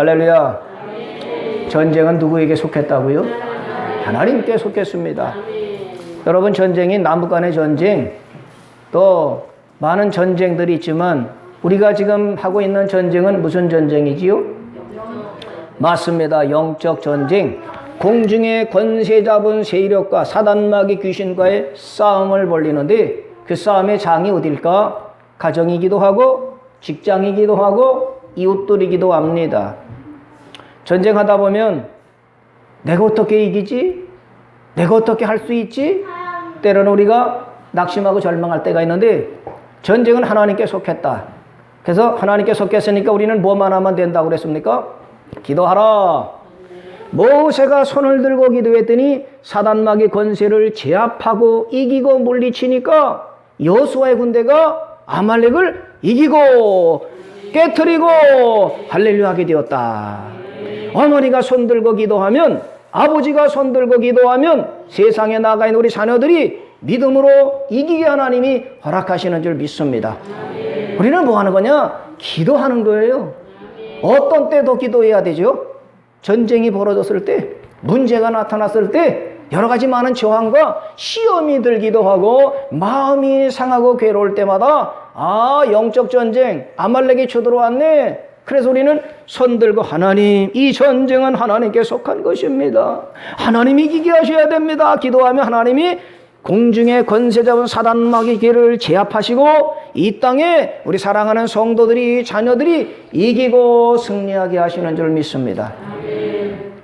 할렐루야. 전쟁은 누구에게 속했다고요? 하나님께 속했습니다. 여러분, 전쟁이 남북 간의 전쟁, 또 많은 전쟁들이 있지만 우리가 지금 하고 있는 전쟁은 무슨 전쟁이지요? 맞습니다. 영적 전쟁. 공중의 권세 잡은 세력과 사단마귀 귀신과의 싸움을 벌이는데 그 싸움의 장이 어딜까? 가정이기도 하고 직장이기도 하고 이웃들이기도 합니다. 전쟁하다 보면 내가 어떻게 이기지? 내가 어떻게 할 수 있지? 때로는 우리가 낙심하고 절망할 때가 있는데 전쟁은 하나님께 속했다. 그래서 하나님께 속했으니까 우리는 뭐만 하면 된다고 그랬습니까? 기도하라. 모세가 손을 들고 기도했더니 사단마귀 권세를 제압하고 이기고 물리치니까 여호수아의 군대가 아말렉을 이기고 깨트리고 할렐루야 하게 되었다. 어머니가 손 들고 기도하면, 아버지가 손 들고 기도하면 세상에 나가 있는 우리 자녀들이 믿음으로 이기게 하나님이 허락하시는 줄 믿습니다. 우리는 뭐 하는 거냐? 기도하는 거예요. 어떤 때도 기도해야 되죠. 전쟁이 벌어졌을 때, 문제가 나타났을 때 여러 가지 많은 저항과 시험이 들기도 하고 마음이 상하고 괴로울 때마다 영적 전쟁, 아말렉이 쳐들어왔네. 그래서 우리는 손 들고 하나님, 이 전쟁은 하나님께 속한 것입니다. 하나님이 이기게 하셔야 됩니다. 기도하면 하나님이 공중의 권세 잡은 사단마귀 길을 제압하시고 이 땅에 우리 사랑하는 성도들이, 자녀들이 이기고 승리하게 하시는 줄 믿습니다.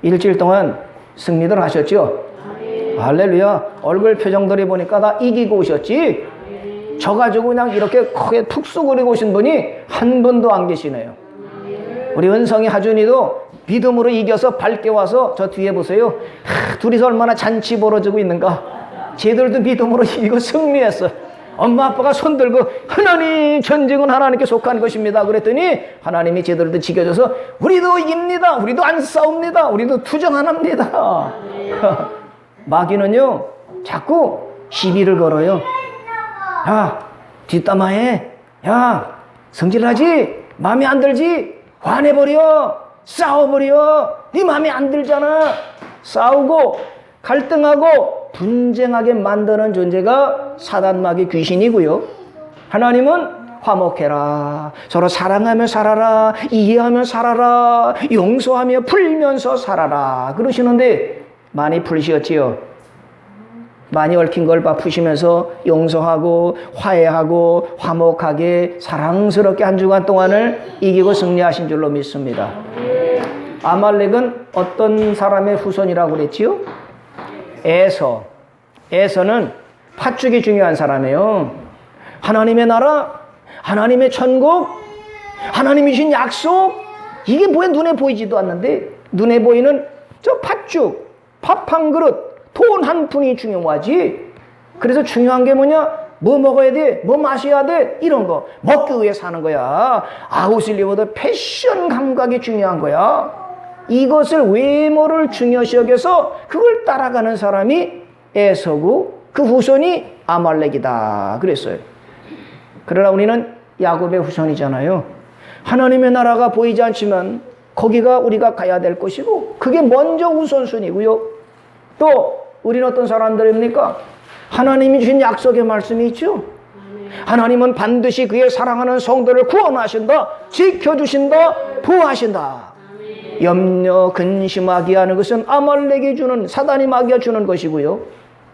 일주일 동안 승리들 하셨죠? 할렐루야. 얼굴 표정들이 보니까 다 이기고 오셨지? 저 가지고 그냥 이렇게 크게 푹 쑥거리고 오신 분이 한 분도 안 계시네요. 우리 은성이 하준이도 믿음으로 이겨서 밝게 와서 저 뒤에 보세요. 둘이서 얼마나 잔치 벌어지고 있는가. 쟤들도 믿음으로 이기고 승리했어. 엄마 아빠가 손 들고 하나님, 전쟁은 하나님께 속한 것입니다 그랬더니 하나님이 쟤들도 지켜줘서 우리도 이깁니다. 우리도 안 싸웁니다. 우리도 투정 안 합니다. 마귀는요 자꾸 시비를 걸어요. 야, 뒷담화해. 야, 성질나지? 마음에 안 들지? 화내버려. 싸워버려. 네 마음에 안 들잖아. 싸우고 갈등하고 분쟁하게 만드는 존재가 사단마귀 귀신이고요. 하나님은 화목해라. 서로 사랑하며 살아라. 이해하며 살아라. 용서하며 풀면서 살아라. 그러시는데 많이 풀으셨지요? 많이 얽힌 걸 푸시면서 용서하고 화해하고 화목하게 사랑스럽게 한 주간 동안을 이기고 승리하신 줄로 믿습니다. 아말렉은 어떤 사람의 후손이라고 그랬지요? 에서. 에서는 팥죽이 중요한 사람이에요. 하나님의 나라, 하나님의 천국, 하나님이 주신 약속, 이게 뭐야 눈에 보이지도 않는데 눈에 보이는 저 팥죽, 밥 한 그릇, 돈 한 푼이 중요하지. 그래서 중요한 게 뭐냐? 뭐 먹어야 돼? 뭐 마셔야 돼? 이런 거 먹기 위해 사는 거야. 아우슬리보다 패션 감각이 중요한 거야. 이것을 외모를 중요시 여겨서 그걸 따라가는 사람이 에서고 그 후손이 아말렉이다 그랬어요. 그러나 우리는 야곱의 후손이잖아요. 하나님의 나라가 보이지 않지만 거기가 우리가 가야 될 것이고 그게 먼저 우선순위고요. 또 우리는 어떤 사람들입니까? 하나님이 주신 약속의 말씀이 있죠. 하나님은 반드시 그의 사랑하는 성도를 구원하신다, 지켜주신다, 보호하신다. 염려 근심하게 하는 것은 아말렉이 주는, 사단이 마귀가 주는 것이고요.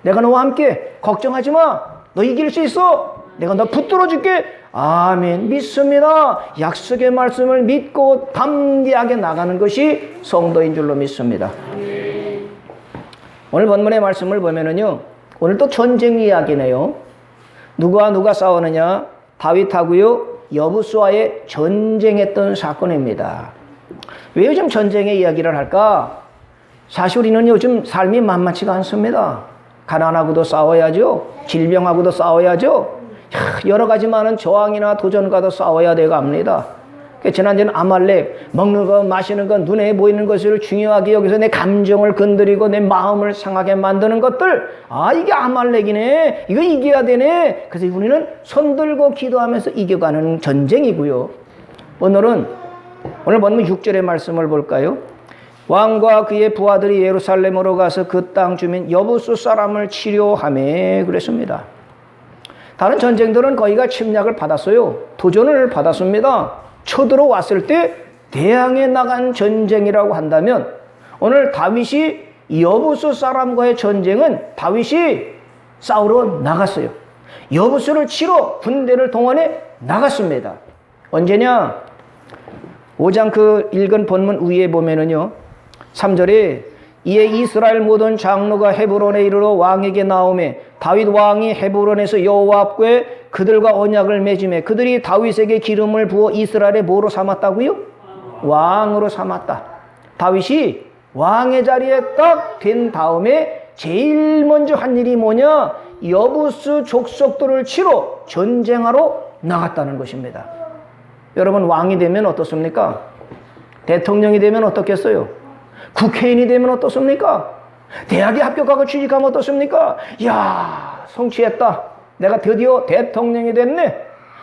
내가 너와 함께 걱정하지 마. 너 이길 수 있어. 내가 너 붙들어 줄게. 아멘. 믿습니다. 약속의 말씀을 믿고 담대하게 나가는 것이 성도인 줄로 믿습니다. 오늘 본문의 말씀을 보면은요, 오늘 또 전쟁 이야기네요. 누가 싸우느냐? 다윗하고요, 여부수와의 전쟁했던 사건입니다. 왜 요즘 전쟁의 이야기를 할까? 사실 우리는 요즘 삶이 만만치가 않습니다. 가난하고도 싸워야죠. 질병하고도 싸워야죠. 여러 가지 많은 저항이나 도전과도 싸워야 되고 합니다. 지난주에는 아말렉, 먹는 것, 마시는 것, 눈에 보이는 것을 중요하게 여기서 내 감정을 건드리고 내 마음을 상하게 만드는 것들, 이게 아말렉이네. 이거 이겨야 되네. 그래서 우리는 손 들고 기도하면서 이겨가는 전쟁이고요. 오늘은 오늘 본문 6절의 말씀을 볼까요? 왕과 그의 부하들이 예루살렘으로 가서 그 땅 주민 여부수 사람을 치료하며 그랬습니다. 다른 전쟁들은 거기가 침략을 받았어요. 도전을 받았습니다. 쳐들어왔을 때 대항해 나간 전쟁이라고 한다면 오늘 다윗이 여부수 사람과의 전쟁은 다윗이 싸우러 나갔어요. 여부수를 치러 군대를 동원해 나갔습니다. 언제냐? 5장 그 읽은 본문 위에 보면은요, 3절에 이에 이스라엘 모든 장로가 헤브론에 이르러 왕에게 나오매 다윗 왕이 헤브론에서 여호와 앞에 그들과 언약을 맺으매 그들이 다윗에게 기름을 부어 이스라엘의 뭐로 삼았다고요? 왕으로 삼았다. 다윗이 왕의 자리에 딱 된 다음에 제일 먼저 한 일이 뭐냐? 여부수 족속들을 치러 전쟁하러 나갔다는 것입니다. 여러분, 왕이 되면 어떻습니까? 대통령이 되면 어떻겠어요? 국회의원이 되면 어떻습니까? 대학에 합격하고 취직하면 어떻습니까? 이야, 성취했다. 내가 드디어 대통령이 됐네.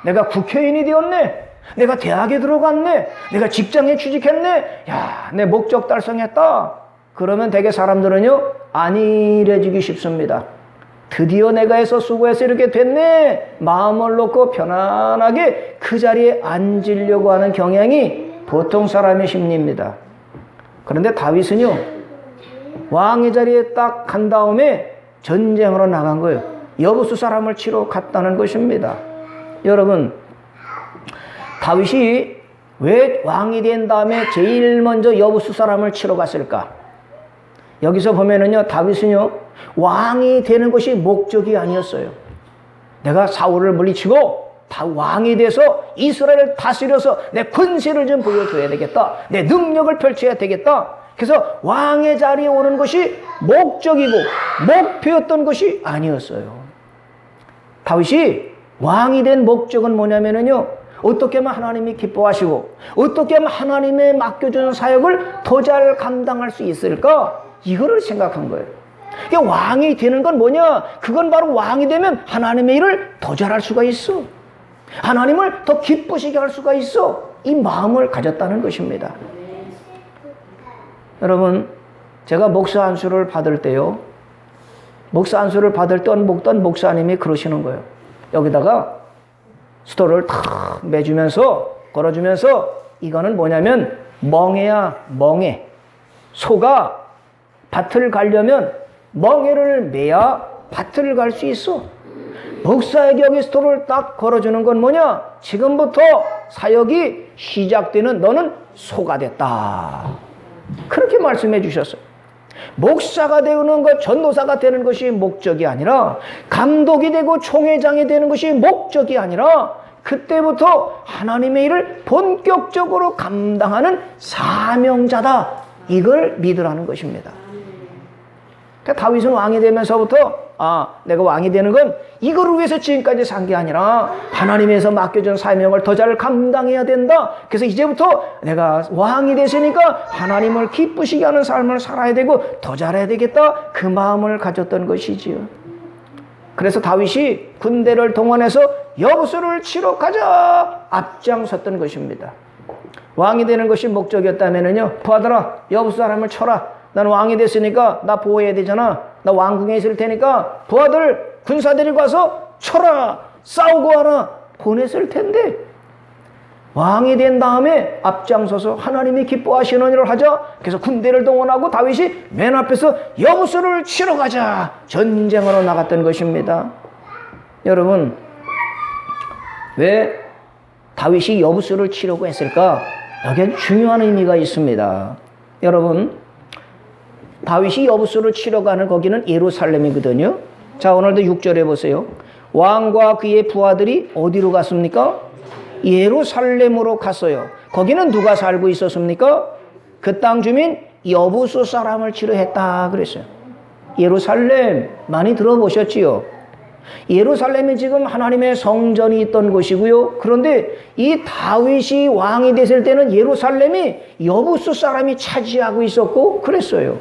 내가 국회의원이 되었네. 내가 대학에 들어갔네. 내가 직장에 취직했네. 야, 내 목적 달성했다. 그러면 대개 사람들은요, 안일해지기 쉽습니다. 드디어 내가 해서 수고해서 이렇게 됐네. 마음을 놓고 편안하게 그 자리에 앉으려고 하는 경향이 보통 사람의 심리입니다. 그런데 다윗은요, 왕의 자리에 딱 간 다음에 전쟁으로 나간 거예요. 여부수 사람을 치러 갔다는 것입니다. 여러분, 다윗이 왜 왕이 된 다음에 제일 먼저 여부수 사람을 치러 갔을까? 여기서 보면은요, 다윗은요, 왕이 되는 것이 목적이 아니었어요. 내가 사울을 물리치고 다 왕이 돼서 이스라엘을 다스려서 내 권세를 좀 보여줘야 되겠다. 내 능력을 펼쳐야 되겠다. 그래서 왕의 자리에 오는 것이 목적이고 목표였던 것이 아니었어요. 다윗이 왕이 된 목적은 뭐냐면요, 어떻게 하면 하나님이 기뻐하시고 어떻게 하면 하나님의 맡겨준 사역을 더 잘 감당할 수 있을까? 이거를 생각한 거예요. 그러니까 왕이 되는 건 뭐냐? 그건 바로 왕이 되면 하나님의 일을 더 잘할 수가 있어. 하나님을 더 기쁘시게 할 수가 있어. 이 마음을 가졌다는 것입니다. 여러분, 제가 목사 안수를 받을 때요, 목사 안수를 받을 때 어떤 목사님이 그러시는 거예요. 여기다가 스토를 탁 매주면서 걸어주면서 이거는 뭐냐면 멍에야, 멍에. 소가 밭을 가려면 멍에를 매야 밭을 갈 수 있어. 목사에게 여기 스토를 딱 걸어주는 건 뭐냐? 지금부터 사역이 시작되는 너는 소가 됐다. 그렇게 말씀해 주셨어요. 목사가 되는 것, 전도사가 되는 것이 목적이 아니라, 감독이 되고 총회장이 되는 것이 목적이 아니라, 그때부터 하나님의 일을 본격적으로 감당하는 사명자다. 이걸 믿으라는 것입니다. 그러니까 다윗은 왕이 되면서부터 내가 왕이 되는 건 이거를 위해서 지금까지 산 게 아니라 하나님에서 맡겨준 사명을 더 잘 감당해야 된다. 그래서 이제부터 내가 왕이 됐으니까 하나님을 기쁘시게 하는 삶을 살아야 되고 더 잘해야 되겠다. 그 마음을 가졌던 것이지요. 그래서 다윗이 군대를 동원해서 여부수를 치러 가자 앞장섰던 것입니다. 왕이 되는 것이 목적이었다면요, 부하들아, 여부수 사람을 쳐라. 난 왕이 됐으니까 나 보호해야 되잖아. 나 왕궁에 있을 테니까 부하들, 군사들이 가서 쳐라, 싸우고 와라 보냈을 텐데, 왕이 된 다음에 앞장서서 하나님이 기뻐하시는 일을 하자. 그래서 군대를 동원하고 다윗이 맨 앞에서 여부수를 치러 가자 전쟁으로 나갔던 것입니다. 여러분, 왜 다윗이 여부수를 치려고 했을까? 여기에 중요한 의미가 있습니다. 여러분, 다윗이 여부수를 치러 가는 거기는 예루살렘이거든요. 자, 오늘도 6절에 보세요. 왕과 그의 부하들이 어디로 갔습니까? 예루살렘으로 갔어요. 거기는 누가 살고 있었습니까? 그 땅 주민 여부수 사람을 치러 했다 그랬어요. 예루살렘 많이 들어보셨지요? 예루살렘이 지금 하나님의 성전이 있던 곳이고요. 그런데 이 다윗이 왕이 됐을 때는 예루살렘이 여부수 사람이 차지하고 있었고 그랬어요.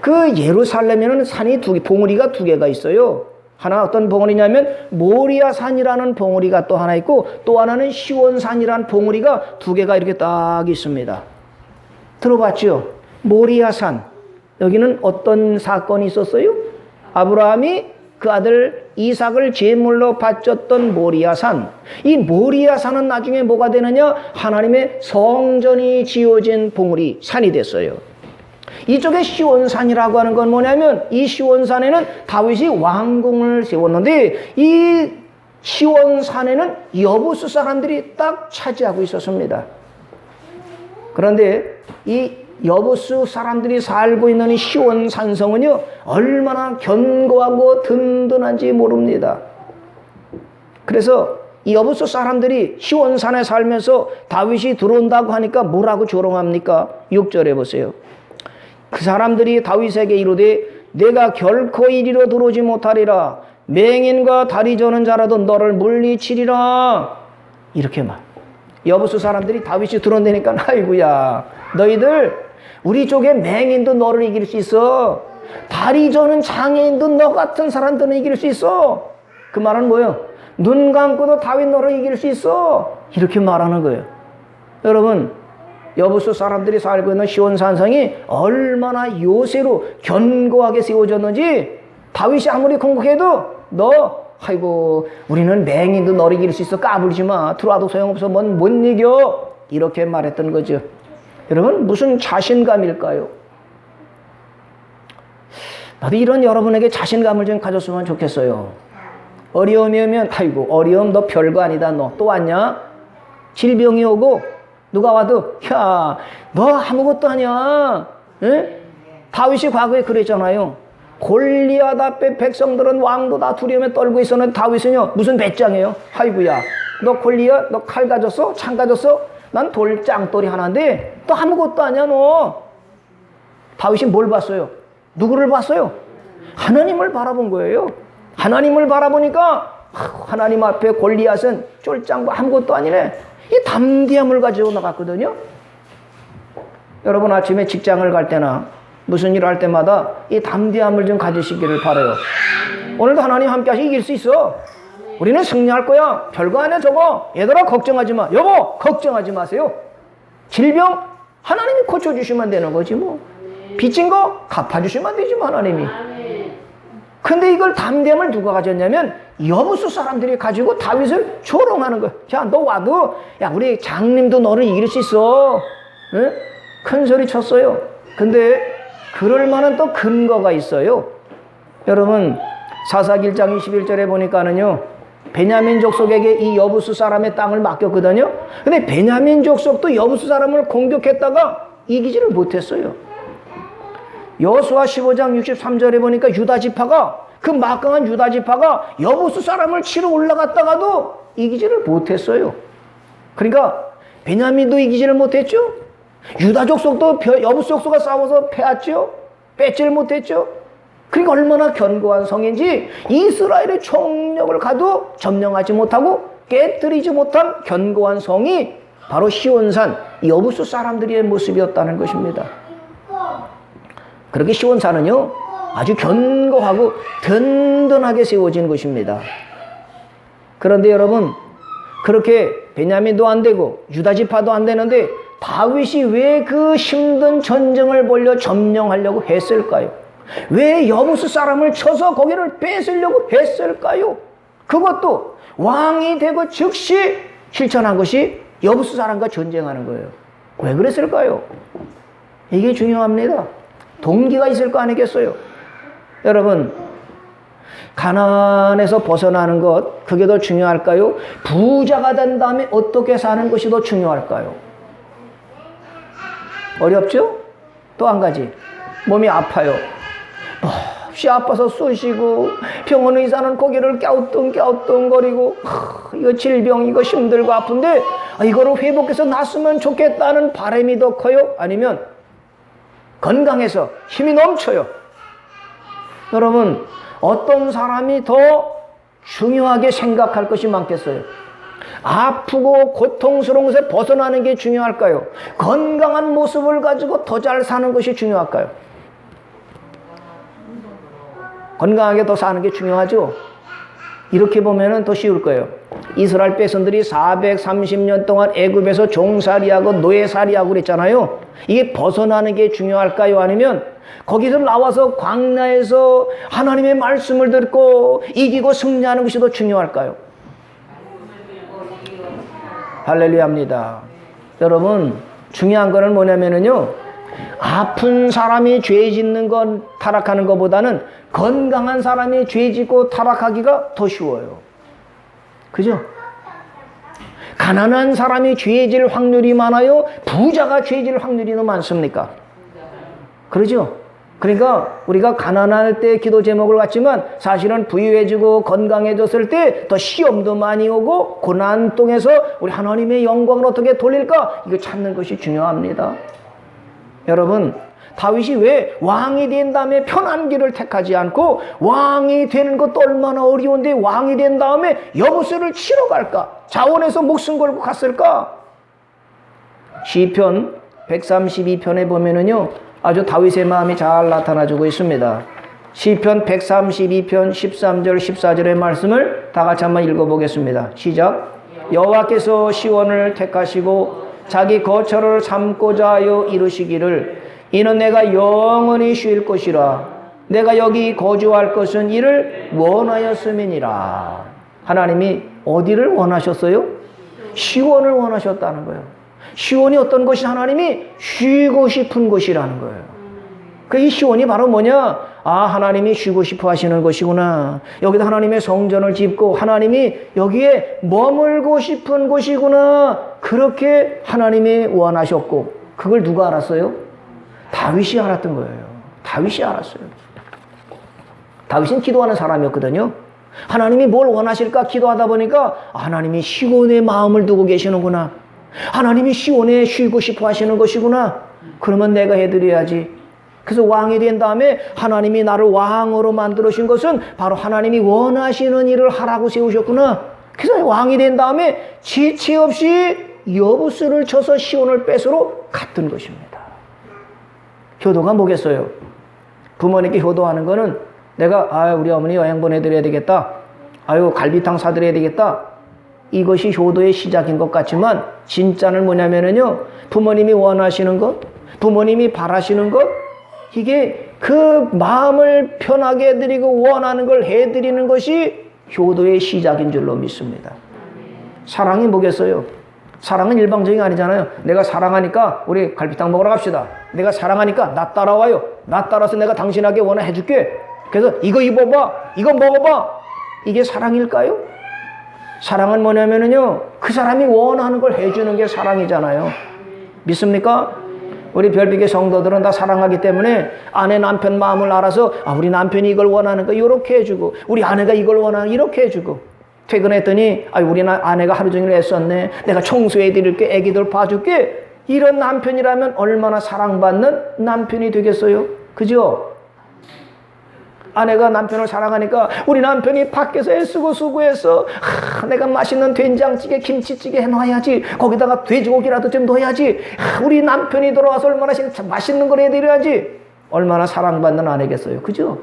그 예루살렘에는 산이 봉우리가 두 개가 있어요. 하나 어떤 봉우리냐면 모리아산이라는 봉우리가 또 하나 있고 또 하나는 시온산이라는 봉우리가 두 개가 이렇게 딱 있습니다. 들어봤죠? 모리아산. 여기는 어떤 사건이 있었어요? 아브라함이 그 아들 이삭을 제물로 바쳤던 모리아산. 이 모리아산은 나중에 뭐가 되느냐? 하나님의 성전이 지어진 봉우리 산이 됐어요. 이쪽에 시온산이라고 하는 건 뭐냐면 이 시온산에는 다윗이 왕궁을 세웠는데 이 시온산에는 여부수 사람들이 딱 차지하고 있었습니다. 그런데 이 여부수 사람들이 살고 있는 이 시온산성은요 얼마나 견고하고 든든한지 모릅니다. 그래서 이 여부수 사람들이 시온산에 살면서 다윗이 들어온다고 하니까 뭐라고 조롱합니까? 6절에 보세요. 그 사람들이 다윗에게 이르되 내가 결코 이리로 들어오지 못하리라. 맹인과 다리 저는 자라도 너를 물리치리라. 이렇게 말. 여부수 사람들이 다윗이 들어온다니까 아이고야 너희들 우리 쪽에 맹인도 너를 이길 수 있어. 다리 저는 장애인도 너 같은 사람들은 이길 수 있어. 그 말은 뭐예요? 눈 감고도 다윗 너를 이길 수 있어. 이렇게 말하는 거예요. 여러분 여부수 사람들이 살고 있는 시온산성이 얼마나 요새로 견고하게 세워졌는지 다윗이 아무리 공격해도 너 아이고 우리는 맹인도 너를 이길 수 있어. 까불지 마. 들어와도 소용없어. 못 이겨. 이렇게 말했던 거죠. 여러분 무슨 자신감일까요? 나도 이런 여러분에게 자신감을 좀 가졌으면 좋겠어요. 어려움이 오면 아이고 어려움 너 별거 아니다. 너 또 왔냐? 질병이 오고 누가 와도 야 너 아무것도 아니야. 에? 다윗이 과거에 그랬잖아요. 골리앗 앞에 백성들은 왕도 다 두려움에 떨고 있었는데 다윗은요 무슨 배짱이에요? 아이고야 너 골리앗 너 칼 가졌어? 창 가졌어? 난 돌짱돌이 하나인데 너 아무것도 아니야 너. 다윗이 뭘 봤어요? 누구를 봤어요? 하나님을 바라본 거예요. 하나님을 바라보니까 하나님 앞에 골리앗은 쫄짱 아무것도 아니네. 이 담대함을 가지고 나갔거든요. 여러분 아침에 직장을 갈 때나 무슨 일을 할 때마다 이 담대함을 좀 가지시기를 바라요. 오늘도 하나님 함께 하시 이길 수 있어. 우리는 승리할 거야. 별거 아니야 저거. 얘들아 걱정하지 마. 여보 걱정하지 마세요. 질병 하나님이 고쳐주시면 되는 거지 뭐. 빚진 거 갚아주시면 되지 뭐 하나님이. 근데 이걸 담대함을 누가 가졌냐면 여부수 사람들이 가지고 다윗을 조롱하는 거야. 야 너 와도 야 우리 장님도 너를 이길 수 있어. 응? 큰 소리 쳤어요. 근데 그럴 만한 또 근거가 있어요. 여러분 사사기 1장 21절에 보니까는요 베냐민 족속에게 이 여부수 사람의 땅을 맡겼거든요. 근데 베냐민 족속도 여부수 사람을 공격했다가 이기지를 못했어요. 여호수아 15장 63절에 보니까 유다지파가 그 막강한 유다지파가 여부수 사람을 치러 올라갔다가도 이기지를 못했어요. 그러니까 베냐민도 이기지를 못했죠. 유다 족속도 여부수 족속과 싸워서 패했죠. 뺏지를 못했죠. 그러니까 얼마나 견고한 성인지 이스라엘의 총력을 가도 점령하지 못하고 깨뜨리지 못한 견고한 성이 바로 시온산 여부수 사람들의 모습이었다는 것입니다. 그렇게 시온산은요 아주 견고하고 든든하게 세워진 것입니다. 그런데 여러분 그렇게 베냐민도 안 되고 유다지파도 안 되는데 다윗이 왜 그 힘든 전쟁을 벌여 점령하려고 했을까요? 왜 여부수 사람을 쳐서 거기를 뺏으려고 했을까요? 그것도 왕이 되고 즉시 실천한 것이 여부수 사람과 전쟁하는 거예요. 왜 그랬을까요? 이게 중요합니다. 동기가 있을 거 아니겠어요? 여러분 가난에서 벗어나는 것 그게 더 중요할까요? 부자가 된 다음에 어떻게 사는 것이 더 중요할까요? 어렵죠? 또 한 가지 몸이 아파요. 몹시 아파서 쑤시고 병원 의사는 고개를 갸우뚱갸우뚱거리고 이거 질병 이거 힘들고 아픈데 이거를 회복해서 낫으면 좋겠다는 바람이 더 커요? 아니면 건강해서 힘이 넘쳐요? 여러분 어떤 사람이 더 중요하게 생각할 것이 많겠어요? 아프고 고통스러운 것에 벗어나는 게 중요할까요? 건강한 모습을 가지고 더 잘 사는 것이 중요할까요? 건강하게 더 사는 게 중요하죠? 이렇게 보면은 더 쉬울 거예요. 이스라엘 백성들이 430년 동안 애굽에서 종살이하고 노예살이하고 그랬잖아요. 이게 벗어나는 게 중요할까요? 아니면 거기서 나와서 광야에서 하나님의 말씀을 듣고 이기고 승리하는 것이 더 중요할까요? 할렐루야입니다. 여러분, 중요한 거는 뭐냐면요, 아픈 사람이 죄 짓는 건 타락하는 것보다는 건강한 사람이 죄 짓고 타락하기가 더 쉬워요. 그죠? 가난한 사람이 죄 질 확률이 많아요? 부자가 죄 질 확률이 더 많습니까? 그러죠? 그러니까 우리가 가난할 때 기도 제목을 갖지만 사실은 부유해지고 건강해졌을 때 더 시험도 많이 오고 고난 통해서 우리 하나님의 영광을 어떻게 돌릴까? 이거 찾는 것이 중요합니다. 여러분, 다윗이 왜 왕이 된 다음에 편한 길을 택하지 않고 왕이 되는 것도 얼마나 어려운데 왕이 된 다음에 여부수를 치러 갈까? 자원해서 목숨 걸고 갔을까? 시편 132편에 보면은요, 아주 다윗의 마음이 잘 나타나주고 있습니다. 시편 132편 13절 14절의 말씀을 다 같이 한번 읽어보겠습니다. 시작. 여호와께서 시온을 택하시고 자기 거처를 삼고자 하여 이루시기를 이는 내가 영원히 쉴 것이라 내가 여기 거주할 것은 이를 원하였음이니라. 하나님이 어디를 원하셨어요? 시온을 원하셨다는 거예요. 시온이 어떤 곳이 하나님이 쉬고 싶은 곳이라는 거예요. 이 시온이 바로 뭐냐? 아, 하나님이 쉬고 싶어 하시는 곳이구나. 여기다 하나님의 성전을 짓고 하나님이 여기에 머물고 싶은 곳이구나. 그렇게 하나님이 원하셨고, 그걸 누가 알았어요? 다윗이 알았던 거예요. 다윗이 알았어요. 다윗은 기도하는 사람이었거든요. 하나님이 뭘 원하실까 기도하다 보니까 하나님이 시온의 마음을 두고 계시는구나. 하나님이 시온에 쉬고 싶어 하시는 것이구나. 그러면 내가 해드려야지. 그래서 왕이 된 다음에 하나님이 나를 왕으로 만들으신 것은 바로 하나님이 원하시는 일을 하라고 세우셨구나. 그래서 왕이 된 다음에 지체 없이 여부수를 쳐서 시온을 뺏으러 갔던 것입니다. 효도가 뭐겠어요? 부모님께 효도하는 거는 내가 우리 어머니 여행 보내드려야 되겠다. 갈비탕 사드려야 되겠다. 이것이 효도의 시작인 것 같지만 진짜는 뭐냐면요, 부모님이 원하시는 것, 부모님이 바라시는 것, 이게 그 마음을 편하게 해드리고 원하는 걸 해드리는 것이 효도의 시작인 줄로 믿습니다. 사랑이 뭐겠어요? 사랑은 일방적인 게 아니잖아요. 내가 사랑하니까 우리 갈비탕 먹으러 갑시다. 내가 사랑하니까 나 따라와요. 나 따라서 내가 당신에게 원해줄게. 그래서 이거 입어봐, 이거 먹어봐. 이게 사랑일까요? 사랑은 뭐냐면요, 그 사람이 원하는 걸 해주는 게 사랑이잖아요. 믿습니까? 우리 별빛의 성도들은 다 사랑하기 때문에 아내 남편 마음을 알아서 우리 남편이 이걸 원하는 거 이렇게 해주고, 우리 아내가 이걸 원하는 거 이렇게 해주고, 퇴근했더니 우리 아내가 하루 종일 애썼네, 내가 청소해 드릴게, 애기들 봐줄게. 이런 남편이라면 얼마나 사랑받는 남편이 되겠어요? 그죠? 아내가 남편을 사랑하니까 우리 남편이 밖에서 애쓰고 수고해서 내가 맛있는 된장찌개, 김치찌개 해놔야지, 거기다가 돼지고기라도 좀 넣어야지, 우리 남편이 돌아와서 얼마나 맛있는 걸 해드려야지. 얼마나 사랑받는 아내겠어요. 그죠?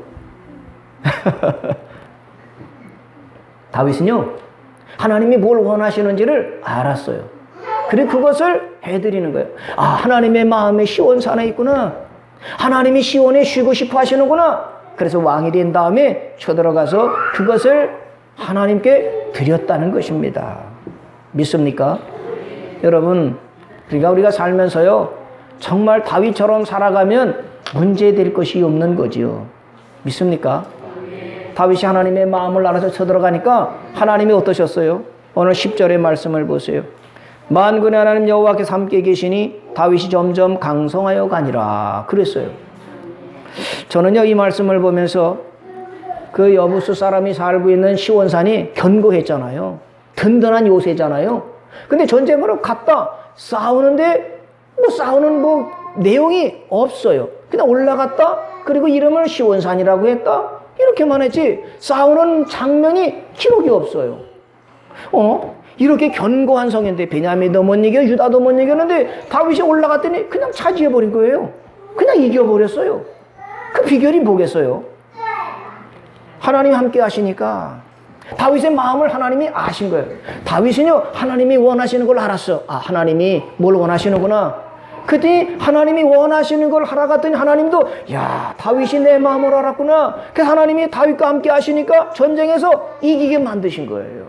다윗은요, 하나님이 뭘 원하시는지를 알았어요. 그리고 그것을 해드리는 거예요. 하나님의 마음에 시온 산에 있구나. 하나님이 시온에 쉬고 싶어 하시는구나. 그래서 왕이 된 다음에 쳐들어가서 그것을 하나님께 드렸다는 것입니다. 믿습니까? 여러분, 그러니까 우리가 살면서요, 정말 다윗처럼 살아가면 문제될 것이 없는 거지요. 믿습니까? 다윗이 하나님의 마음을 알아서 쳐들어가니까 하나님이 어떠셨어요? 오늘 10절의 말씀을 보세요. 만군의 하나님 여호와께서 함께 계시니 다윗이 점점 강성하여 가니라. 그랬어요. 저는요, 이 말씀을 보면서 그 여부수 사람이 살고 있는 시온산이 견고했잖아요. 든든한 요새잖아요. 근데 전쟁으로 갔다 싸우는데 싸우는 내용이 없어요. 그냥 올라갔다, 그리고 이름을 시온산이라고 했다, 이렇게만 했지 싸우는 장면이 기록이 없어요. 이렇게 견고한 성인데 베냐민도 못 이겨, 유다도 못 이겼는데 다윗이 올라갔더니 그냥 차지해버린 거예요. 그냥 이겨버렸어요. 그 비결이 뭐겠어요? 하나님이 함께 하시니까, 다윗의 마음을 하나님이 아신 거예요. 다윗은요, 하나님이 원하시는 걸 알았어. 아, 하나님이 뭘 원하시는구나. 그랬더니 하나님이 원하시는 걸 하러 갔더니 하나님도, 야, 다윗이 내 마음을 알았구나. 그래서 하나님이 다윗과 함께 하시니까 전쟁에서 이기게 만드신 거예요.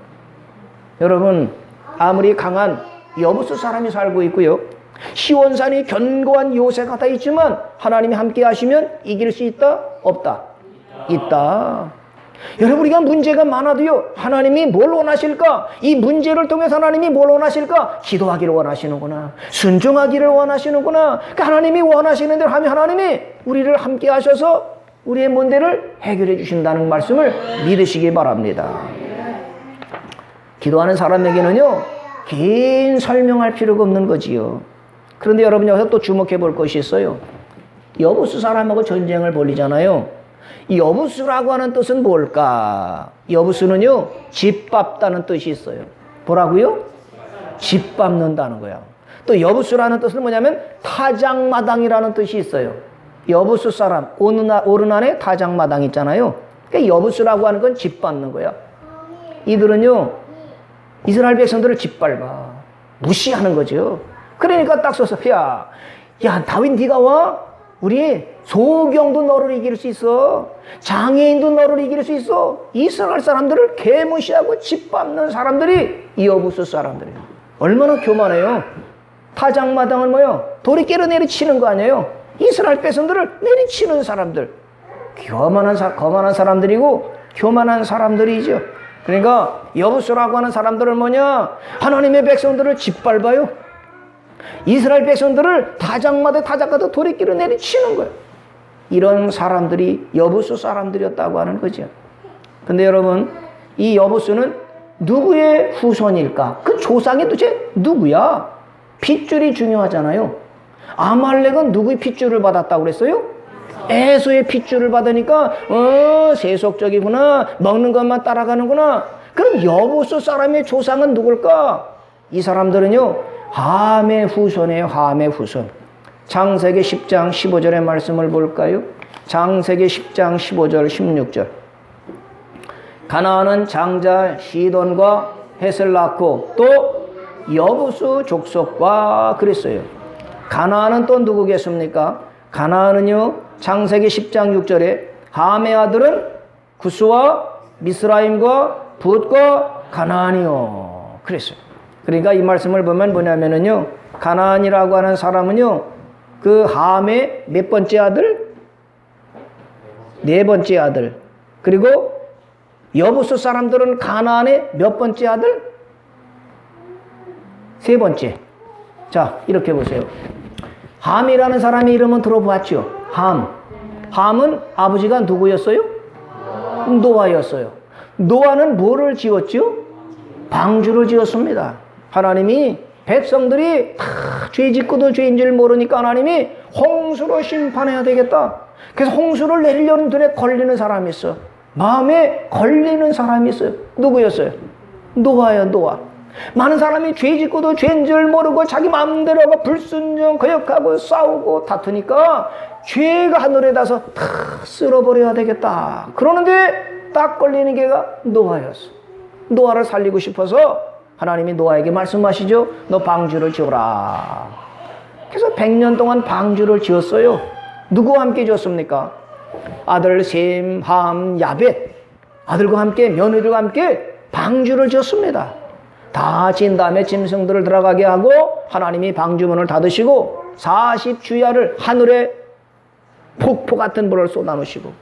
여러분, 아무리 강한 여부수 사람이 살고 있고요, 시온산이 견고한 요새가 다 있지만 하나님이 함께 하시면 이길 수 있다? 없다? 있다. 여러분, 우리가 문제가 많아도요, 하나님이 뭘 원하실까? 이 문제를 통해서 하나님이 뭘 원하실까? 기도하기를 원하시는구나. 순종하기를 원하시는구나. 그러니까 하나님이 원하시는 대로 하면 하나님이 우리를 함께 하셔서 우리의 문제를 해결해 주신다는 말씀을 믿으시기 바랍니다. 기도하는 사람에게는요, 긴 설명할 필요가 없는 거지요. 그런데 여러분, 여기서 또 주목해 볼 것이 있어요. 여부수 사람하고 전쟁을 벌이잖아요. 이 여부수라고 하는 뜻은 뭘까? 여부수는요, 짓밟다는 뜻이 있어요. 뭐라고요? 짓밟는다는 거야. 또 여부수라는 뜻은 뭐냐면 타작마당이라는 뜻이 있어요. 여부수 사람, 오르난에 타작마당 있잖아요. 그러니까 여부수라고 하는 건 짓밟는 거야. 이들은요, 이스라엘 백성들을 짓밟아. 무시하는 거죠. 그러니까 딱 서서, 야, 다윗 네가 와? 우리 소경도 너를 이길 수 있어. 장애인도 너를 이길 수 있어. 이스라엘 사람들을 개무시하고 짓밟는 사람들이 여부수 사람들이에요. 얼마나 교만해요. 타작마당을 뭐요? 도리깨로 내리치는 거 아니에요. 이스라엘 백성들을 내리치는 사람들. 거만한 사람들이고 교만한 사람들이죠. 그러니까 여부수라고 하는 사람들은 뭐냐? 하나님의 백성들을 짓밟아요. 이스라엘 백성들을 타작마다 도리끼로 내리치는 거예요. 이런 사람들이 여부수 사람들이었다고 하는 거죠. 근데 여러분, 이 여부수는 누구의 후손일까? 그 조상이 도대체 누구야? 핏줄이 중요하잖아요. 아말렉은 누구의 핏줄을 받았다고 그랬어요? 에서의 핏줄을 받으니까 세속적이구나. 먹는 것만 따라가는구나. 그럼 여부수 사람의 조상은 누굴까? 이 사람들은요, 함의 후손이에요. 함의 후손. 창세기 10장 15절의 말씀을 볼까요? 창세기 10장 15절 16절. 가나안은 장자 시돈과 헷을 낳고 또 여부수 족속과 그랬어요. 가나안은 또 누구겠습니까? 가나안은요, 창세기 10장 6절에 함의 아들은 구스와 미스라임과 붓과 가나안이요. 그랬어요. 그러니까 이 말씀을 보면 뭐냐면은요, 가나안이라고 하는 사람은요, 그 함의 몇 번째 아들? 네 번째 아들. 그리고 여부수 사람들은 가나안의 몇 번째 아들? 세 번째. 자, 이렇게 보세요. 함이라는 사람의 이름은 들어보았죠? 함은 아버지가 누구였어요? 노아였어요. 노아는 뭐를 지었죠? 방주를 지었습니다. 하나님이 백성들이 다 죄 짓고도 죄인 줄 모르니까 하나님이 홍수로 심판해야 되겠다. 그래서 홍수를 내리려는 눈에 걸리는 사람이 있어. 마음에 걸리는 사람이 있어요. 누구였어요? 노아야, 노아. 많은 사람이 죄 짓고도 죄인 줄 모르고 자기 마음대로 하고 불순종, 거역하고 싸우고 다투니까 죄가 하늘에 닿아서 다 쓸어버려야 되겠다. 그러는데 딱 걸리는 게가 노아였어. 노아를 살리고 싶어서 하나님이 노아에게 말씀하시죠. 너 방주를 지어라. 그래서 100년 동안 방주를 지었어요. 누구와 함께 지었습니까? 아들 셈, 함, 야벳. 아들과 함께, 며느리와 함께 방주를 지었습니다. 다 지은 다음에 짐승들을 들어가게 하고 하나님이 방주문을 닫으시고 40주야를 하늘에 폭포 같은 불을 쏟아놓으시고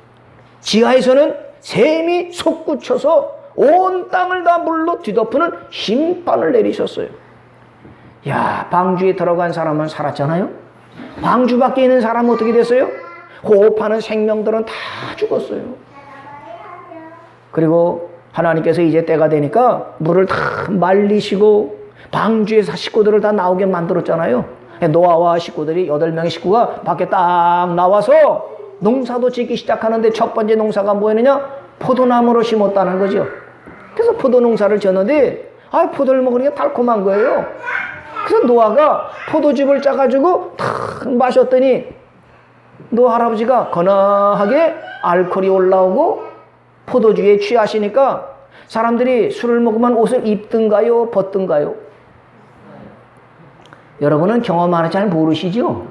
지하에서는 샘이 솟구쳐서 온 땅을 다 물로 뒤덮는 심판을 내리셨어요. 야, 방주에 들어간 사람은 살았잖아요. 방주 밖에 있는 사람은 어떻게 됐어요? 호흡하는 생명들은 다 죽었어요. 그리고 하나님께서 이제 때가 되니까 물을 다 말리시고 방주의 식구들을 다 나오게 만들었잖아요. 노아와 식구들이 8명의 식구가 밖에 딱 나와서 농사도 짓기 시작하는데 첫 번째 농사가 뭐였느냐? 포도나무를 심었다는 거죠. 그래서 포도 농사를 지었는데 포도를 먹으니까 달콤한 거예요. 그래서 노아가 포도즙을 짜가지고 탁 마셨더니 노아 할아버지가 건강하게 알코올이 올라오고 포도주에 취하시니까 사람들이 술을 먹으면 옷을 입든가요? 벗든가요? 여러분은 경험 안 해서 잘 모르시죠?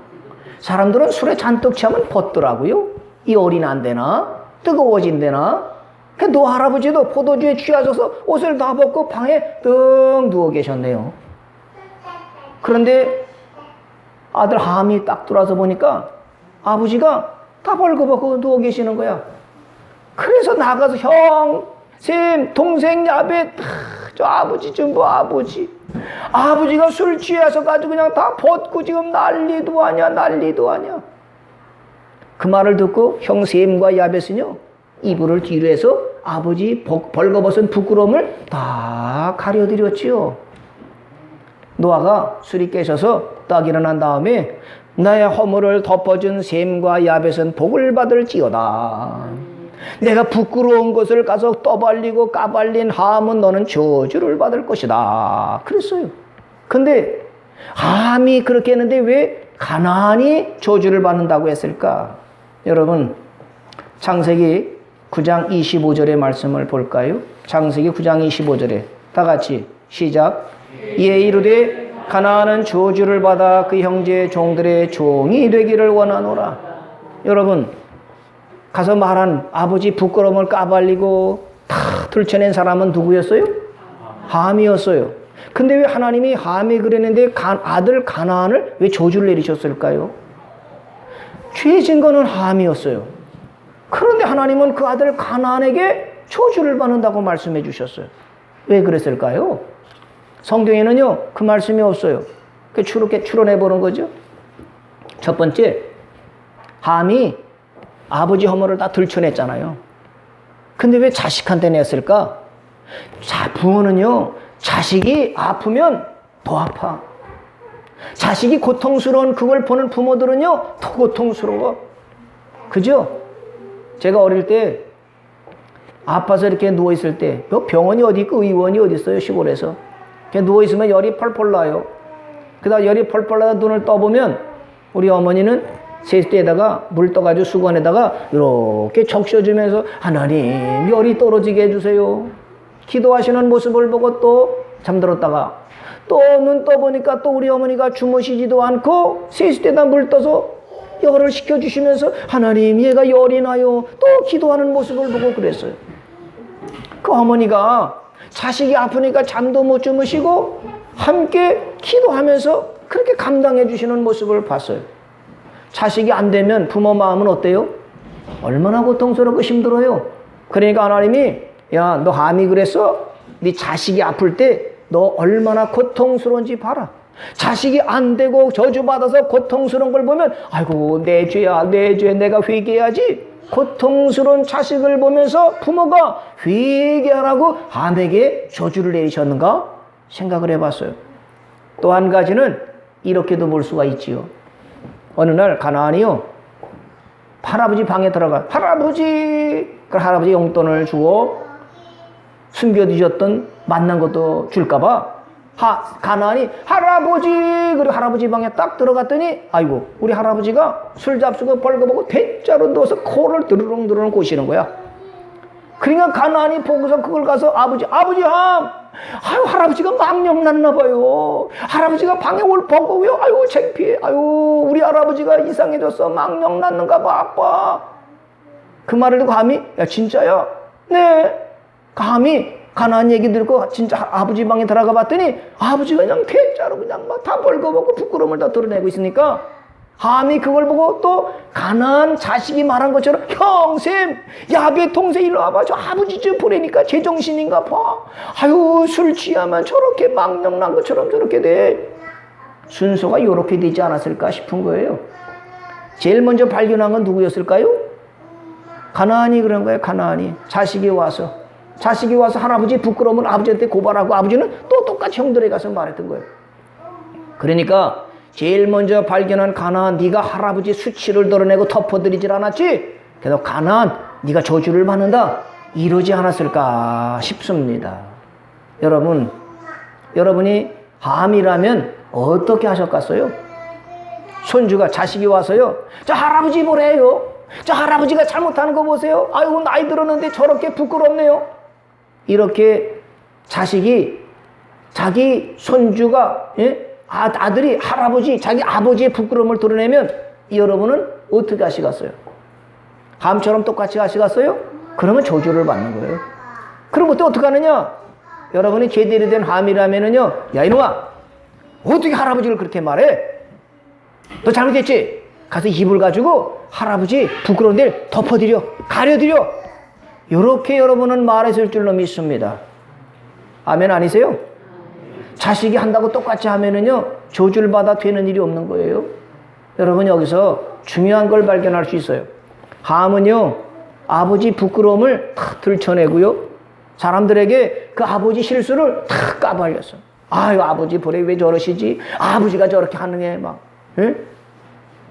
사람들은 술에 잔뜩 취하면 벗더라고요. 열이 난대나 뜨거워진대나. 그 노할아버지도 포도주에 취하셔서 옷을 다 벗고 방에 뜬 누워 계셨네요. 그런데 아들 함이 딱 들어와서 보니까 아버지가 다 벌거벗고 누워 계시는 거야. 그래서 나가서 형, 쌤, 동생, 야배, 저 아버지 좀 봐, 아버지. 아버지가 술 취해서 가지고 그냥 다 벗고 지금 난리도 아니야, 난리도 아니야. 그 말을 듣고 형 셈과 야벳은요, 이불을 뒤로 해서 아버지 벌거벗은 부끄러움을 다 가려드렸지요. 노아가 술이 깨셔서 딱 일어난 다음에 나의 허물을 덮어준 셈과 야벳은 복을 받을지어다. 내가 부끄러운 것을 가서 떠발리고 까발린 함은 너는 저주를 받을 것이다. 그랬어요. 근데 함이 그렇게 했는데 왜 가나안이 저주를 받는다고 했을까? 여러분, 창세기 9장 25절의 말씀을 볼까요? 창세기 9장 25절에 다 같이 시작. 이에 이르되 가나안은 저주를 받아 그 형제 종들의 종이 되기를 원하노라. 여러분, 가서 말한 아버지 부끄러움을 까발리고 다 들춰낸 사람은 누구였어요? 함이었어요. 근데 왜 하나님이 함이 그랬는데 아들 가나안을 왜 저주를 내리셨을까요? 죄진 거는 함이었어요. 그런데 하나님은 그 아들 가나안에게 저주를 받는다고 말씀해 주셨어요. 왜 그랬을까요? 성경에는요, 그 말씀이 없어요. 이렇게 추론해 보는 거죠. 첫 번째, 함이 아버지 허물을 다 들춰냈잖아요. 근데 왜 자식한테 냈을까? 자, 부모는요, 자식이 아프면 더 아파. 자식이 고통스러운 그걸 보는 부모들은요, 더 고통스러워. 그죠? 제가 어릴 때 아파서 이렇게 누워있을 때, 병원이 어디 있고 의원이 어디 있어요, 시골에서. 누워있으면 열이 펄펄 나요. 그다음 열이 펄펄 나다 눈을 떠보면 우리 어머니는 세숫대에다가 물 떠가지고 수건에다가 이렇게 적셔주면서 하나님 열이 떨어지게 해주세요. 기도하시는 모습을 보고 또 잠들었다가 또 눈 떠보니까 또 우리 어머니가 주무시지도 않고 세숫대에다 물 떠서 열을 식혀주시면서 하나님 얘가 열이 나요. 또 기도하는 모습을 보고 그랬어요. 그 어머니가 자식이 아프니까 잠도 못 주무시고 함께 기도하면서 그렇게 감당해 주시는 모습을 봤어요. 자식이 안 되면 부모 마음은 어때요? 얼마나 고통스럽고 힘들어요. 그러니까 하나님이 야, 너 함이 그랬어? 네 자식이 아플 때 너 얼마나 고통스러운지 봐라. 자식이 안 되고 저주받아서 고통스러운 걸 보면 아이고 내 죄야, 내 죄, 내가 회개해야지. 고통스러운 자식을 보면서 부모가 회개하라고 함에게 저주를 내리셨는가 생각을 해봤어요. 또 한 가지는 이렇게도 볼 수가 있지요. 어느 날 가나안이요, 할아버지 방에 들어가. 할아버지, 그 할아버지 용돈을 주고 숨겨두셨던 만난 것도 줄까봐 가나안이 할아버지, 그리고 할아버지 방에 딱 들어갔더니 아이고 우리 할아버지가 술 잡수고 벌거벗고 대자로 누워서 코를 드르렁드르렁 꼬시는 거야. 그러니까 가나안이 보고서 그걸 가서 아버지 함, 아유 할아버지가 망령 났나 봐요. 할아버지가 방에 올 보고요. 아유 창피해. 아유 우리 할아버지가 이상해졌어. 망령 났는가 봐 아빠. 그 말을 듣고 함이 야 진짜야? 네. 감히 가나안 얘기 듣고 진짜 아버지 방에 들어가 봤더니 아버지가 그냥 대자로 그냥 막 다 벌거벗고 부끄러움을 다 드러내고 있으니까 함이 그걸 보고 또 가나안 자식이 말한 것처럼 형, 쌤, 야베 동생 일로 와봐. 저 아버지 좀 보내니까 제정신인가 봐. 아유 술 취하면 저렇게 망령 난 것처럼 저렇게 돼. 순서가 이렇게 되지 않았을까 싶은 거예요. 제일 먼저 발견한 건 누구였을까요? 가나안이 그런 거예요. 가나안이 자식이 와서 할아버지 부끄러우면 아버지한테 고발하고 아버지는 또 똑같이 형들에 가서 말했던 거예요. 그러니까 제일 먼저 발견한 가나안, 네가 할아버지 수치를 드러내고 덮어드리질 않았지? 그래서 가나안, 네가 저주를 받는다. 이러지 않았을까 싶습니다. 여러분이 함이라면 어떻게 하셨겠어요? 손주가 자식이 와서요. 저 할아버지 뭐래요? 저 할아버지가 잘못하는 거 보세요. 아이고 나이 들었는데 저렇게 부끄럽네요. 이렇게 자식이 자기 손주가 아들이 할아버지 자기 아버지의 부끄러움을 드러내면 여러분은 어떻게 하시겠어요? 함처럼 똑같이 하시겠어요? 그러면 저주를 받는 거예요. 그럼 그때 어떻게 하느냐? 여러분이 제대로 된 함이라면은요, 야 이놈아, 어떻게 할아버지를 그렇게 말해? 너 잘못했지? 가서 이불 가지고 할아버지 부끄러운 데를 덮어드려, 가려드려. 이렇게 여러분은 말했을 줄로 믿습니다. 아멘 아니세요? 자식이 한다고 똑같이 하면은요, 저주를 받아 되는 일이 없는 거예요. 여러분 여기서 중요한 걸 발견할 수 있어요. 함은요, 아버지 부끄러움을 탁 들춰내고요, 사람들에게 그 아버지 실수를 탁 까발렸어. 아유, 아버지 보래 왜 저러시지? 아버지가 저렇게 하는 게 막. 예?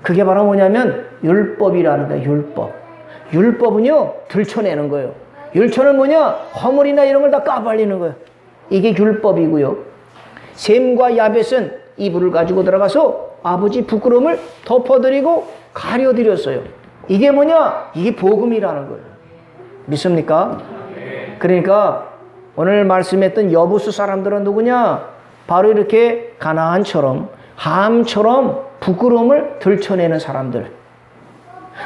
그게 바로 뭐냐면 율법이라는 거예요. 율법. 율법은요, 들춰내는 거예요. 율법은 뭐냐? 허물이나 이런 걸 다 까발리는 거예요. 이게 율법이고요. 셈과 야벳은 이불을 가지고 들어가서 아버지 부끄러움을 덮어드리고 가려드렸어요. 이게 뭐냐? 이게 복음이라는 거예요. 믿습니까? 그러니까 오늘 말씀했던 여부수 사람들은 누구냐? 바로 이렇게 가나안처럼 함처럼 부끄러움을 들춰내는 사람들,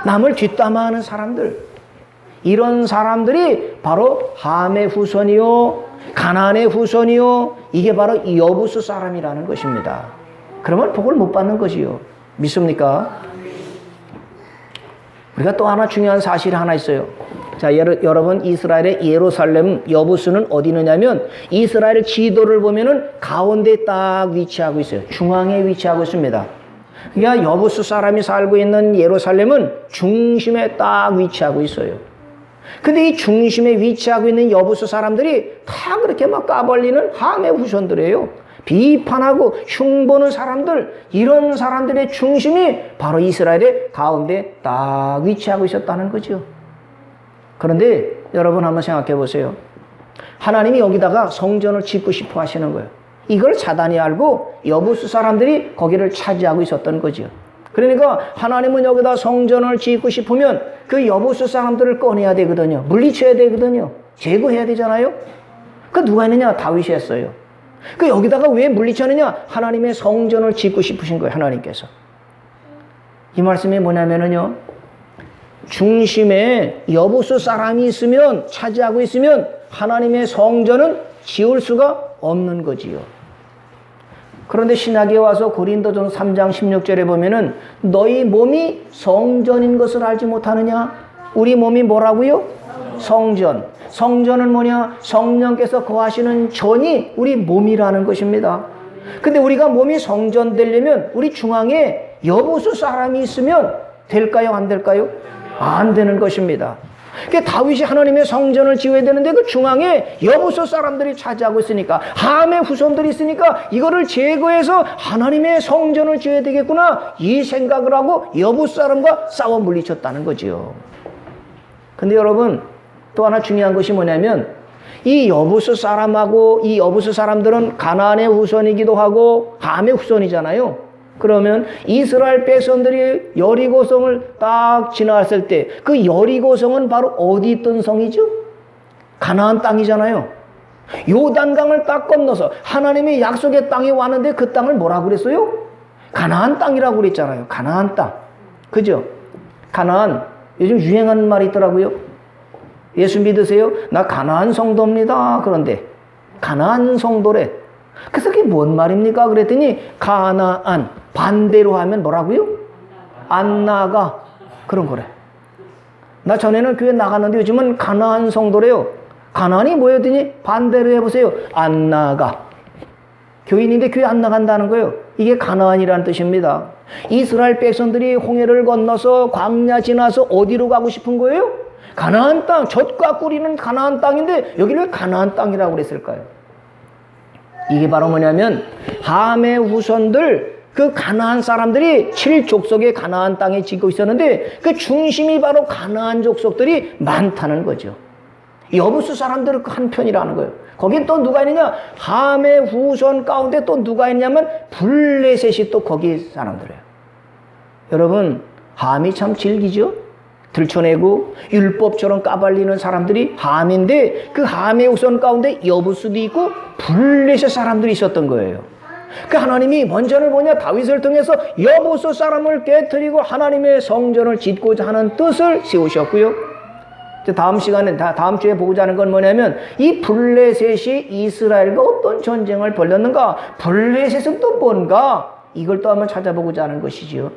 남을 뒷담화하는 사람들, 이런 사람들이 바로 함의 후손이요, 가나안의 후손이요, 이게 바로 여부수 사람이라는 것입니다. 그러면 복을 못 받는 것이요. 믿습니까? 우리가 또 하나 중요한 사실이 하나 있어요. 자, 여러분, 이스라엘의 예루살렘 여부수는 어디 있느냐면, 이스라엘 지도를 보면은 가운데 딱 위치하고 있어요. 중앙에 위치하고 있습니다. 그러니까 여부수 사람이 살고 있는 예루살렘은 중심에 딱 위치하고 있어요. 근데 이 중심에 위치하고 있는 여부수 사람들이 다 그렇게 막 까발리는 함의 후손들이에요. 비판하고 흉보는 사람들, 이런 사람들의 중심이 바로 이스라엘의 가운데 딱 위치하고 있었다는 거죠. 그런데 여러분 한번 생각해 보세요. 하나님이 여기다가 성전을 짓고 싶어 하시는 거예요. 이걸 사단이 알고 여부수 사람들이 거기를 차지하고 있었던 거죠. 그러니까 하나님은 여기다 성전을 짓고 싶으면 그 여부수 사람들을 꺼내야 되거든요. 물리쳐야 되거든요. 제거해야 되잖아요. 그 누가 했느냐? 다윗이 했어요. 그 여기다가 왜 물리쳤느냐? 하나님의 성전을 짓고 싶으신 거예요. 하나님께서. 이 말씀이 뭐냐면은요, 중심에 여부수 사람이 있으면, 차지하고 있으면 하나님의 성전은 지을 수가 없는 거지요. 그런데 신약에 와서 고린도전서 3장 16절에 보면은 너희 몸이 성전인 것을 알지 못하느냐? 우리 몸이 뭐라고요? 성전. 성전은 뭐냐? 성령께서 거하시는 전이 우리 몸이라는 것입니다. 근데 우리가 몸이 성전 되려면 우리 중앙에 여부수 사람이 있으면 될까요? 안 될까요? 안 되는 것입니다. 그러니까 다윗이 하나님의 성전을 지어야 되는데 그 중앙에 여부수 사람들이 차지하고 있으니까, 함의 후손들이 있으니까 이거를 제거해서 하나님의 성전을 지어야 되겠구나, 이 생각을 하고 여부수 사람과 싸워 물리쳤다는 거죠. 근데 여러분, 또 하나 중요한 것이 뭐냐면, 이 여부수 사람하고 이 여부수 사람들은 가나안의 후손이기도 하고 함의 후손이잖아요. 그러면 이스라엘 백성들이 여리고성을 딱 지나갔을 때 그 여리고성은 바로 어디 있던 성이죠? 가나안 땅이잖아요. 요단강을 딱 건너서 하나님의 약속의 땅에 왔는데 그 땅을 뭐라고 그랬어요? 가나안 땅이라고 그랬잖아요. 가나안 땅. 그죠? 가나안. 요즘 유행하는 말이 있더라고요. 예수 믿으세요? 나 가나안 성도입니다. 그런데 가나안 성도래. 그래서 그게 뭔 말입니까? 그랬더니 가나안. 반대로 하면 뭐라고요? 안 나가. 그런 거래. 나 전에는 교회 나갔는데 요즘은 가나안 성도래요. 가나안이 뭐였더니 반대로 해보세요. 안 나가. 교인인데 교회 안 나간다는 거예요. 이게 가나안이라는 뜻입니다. 이스라엘 백성들이 홍해를 건너서 광야 지나서 어디로 가고 싶은 거예요? 가나안 땅. 젖과 꿀이는 가나안 땅인데 여기를 가나안 땅이라고 그랬을까요? 이게 바로 뭐냐면 함의 후손들, 그 가나안 사람들이 7족속의 가나안 땅에 짓고 있었는데 그 중심이 바로 가나안 족속들이 많다는 거죠. 여부수 사람들은 그 한편이라는 거예요. 거긴 또 누가 있느냐? 함의 후손 가운데 또 누가 있냐면 블레셋이 또 거기 사람들이에요. 여러분, 함이 참 질기죠? 들춰내고 율법처럼 까발리는 사람들이 함인데 그 함의 우선 가운데 여부수도 있고 블레셋 사람들이 있었던 거예요. 그 하나님이 먼저는 뭐냐? 다윗을 통해서 여부수 사람을 깨뜨리고 하나님의 성전을 짓고자 하는 뜻을 세우셨고요. 다음 시간에 다음 주에 보고자 하는 건 뭐냐면 이 블레셋이 이스라엘과 어떤 전쟁을 벌였는가? 블레셋은 또 뭔가? 이걸 또 한번 찾아보고자 하는 것이지요.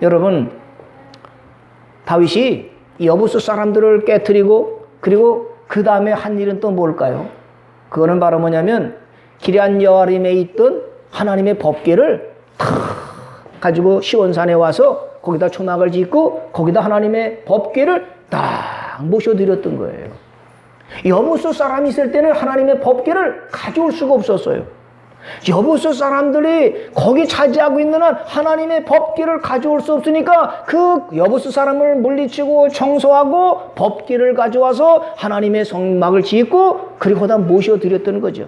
여러분, 다윗이 여부수 사람들을 깨뜨리고 그리고 그 다음에 한 일은 또 뭘까요? 그거는 바로 뭐냐면 기럇 여아림에 있던 하나님의 법궤를 탁 가지고 시온산에 와서 거기다 초막을 짓고 거기다 하나님의 법궤를 딱 모셔드렸던 거예요. 여부수 사람이 있을 때는 하나님의 법궤를 가져올 수가 없었어요. 여부수 사람들이 거기 차지하고 있는 한 하나님의 법궤를 가져올 수 없으니까 그 여부수 사람을 물리치고 청소하고 법궤를 가져와서 하나님의 성막을 짓고 그리고 거기다 모셔드렸던 거죠.